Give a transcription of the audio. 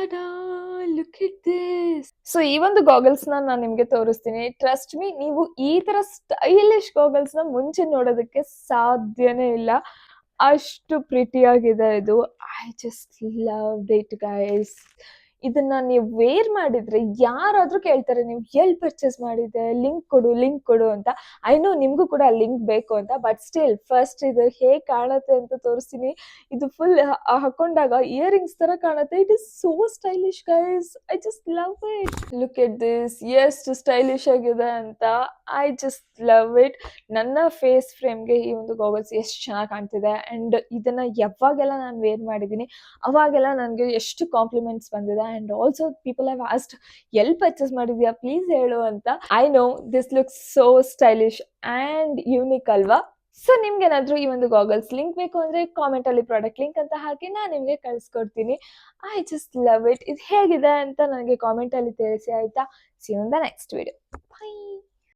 TADA look it this. So ಈ ಒಂದು goggles ನಾನು ನಿಮ್ಗೆ ತೋರಿಸ್ತೀನಿ. ಟ್ರಸ್ಟ್ ಮೀ, ನೀವು ಈ ತರ ಸ್ಟೈಲಿಶ್ ಗಾಗಲ್ಸ್ ನ ಮುಂಚೆ ನೋಡೋದಕ್ಕೆ ಸಾಧ್ಯನೇ ಇಲ್ಲ. ಅಷ್ಟು ಪ್ರಿಟಿ ಆಗಿದೆ ಇದು. I just love it guys. ಇದನ್ನ ನೀವು ವೇರ್ ಮಾಡಿದ್ರೆ ಯಾರಾದ್ರೂ ಕೇಳ್ತಾರೆ, ನೀವು ಎಲ್ಲಿ ಪರ್ಚೇಸ್ ಮಾಡಿದೆ, ಲಿಂಕ್ ಕೊಡು ಲಿಂಕ್ ಕೊಡು ಅಂತ. ಐ ನೋ ನಿಮ್ಗೂ ಕೂಡ ಲಿಂಕ್ ಬೇಕು ಅಂತ, ಬಟ್ ಸ್ಟಿಲ್ ಫಸ್ಟ್ ಇದು ಹೇಗೆ ಕಾಣುತ್ತೆ ಅಂತ ತೋರಿಸ್ತೀನಿ. ಇದು ಫುಲ್ ಹಾಕೊಂಡಾಗ ಇಯರಿಂಗ್ಸ್ ತರ ಕಾಣುತ್ತೆ. It is so stylish guys. I just love it. Look at this, ಎಷ್ಟು ಸ್ಟೈಲಿಶ್ ಆಗಿದೆ ಅಂತ. I just love it. ನನ್ನ ಫೇಸ್ ಫ್ರೇಮ್ಗೆ ಈ ಒಂದು ಗಾಗಲ್ಸ್ ಎಷ್ಟು ಚೆನ್ನಾಗಿ ಕಾಣ್ತಿದೆ. ಅಂಡ್ ಇದನ್ನ ಯಾವಾಗೆಲ್ಲ ನಾನು ವೇರ್ ಮಾಡಿದ್ದೀನಿ ಅವಾಗೆಲ್ಲ ನನಗೆ ಎಷ್ಟು ಕಾಂಪ್ಲಿಮೆಂಟ್ಸ್ ಬಂದಿದೆ. And also people have asked ಎಲ್ಲಿ ಪರ್ಚೇಸ್ ಮಾಡಿದ್ಯಾ ಪ್ಲೀಸ್ ಹೇಳು ಅಂತ. I know this looks so stylish and unique ಅಲ್ವಾ. ಸೊ ನಿಮ್ಗೇನಾದ್ರೂ ಈ ಒಂದು ಗಾಗಲ್ಸ್ ಲಿಂಕ್ ಬೇಕು ಅಂದ್ರೆ ಕಾಮೆಂಟ್ ಅಲ್ಲಿ ಪ್ರಾಡಕ್ಟ್ ಲಿಂಕ್ ಅಂತ ಹಾಕಿ ನಾನು ನಿಮಗೆ ಕಳಿಸ್ಕೊಡ್ತೀನಿ. I just love it. ಇದು ಹೇಗಿದೆ ಅಂತ ನನಗೆ ಕಾಮೆಂಟ್ ಅಲ್ಲಿ ತಿಳಿಸಿ ಆಯ್ತಾ. See you in the next video.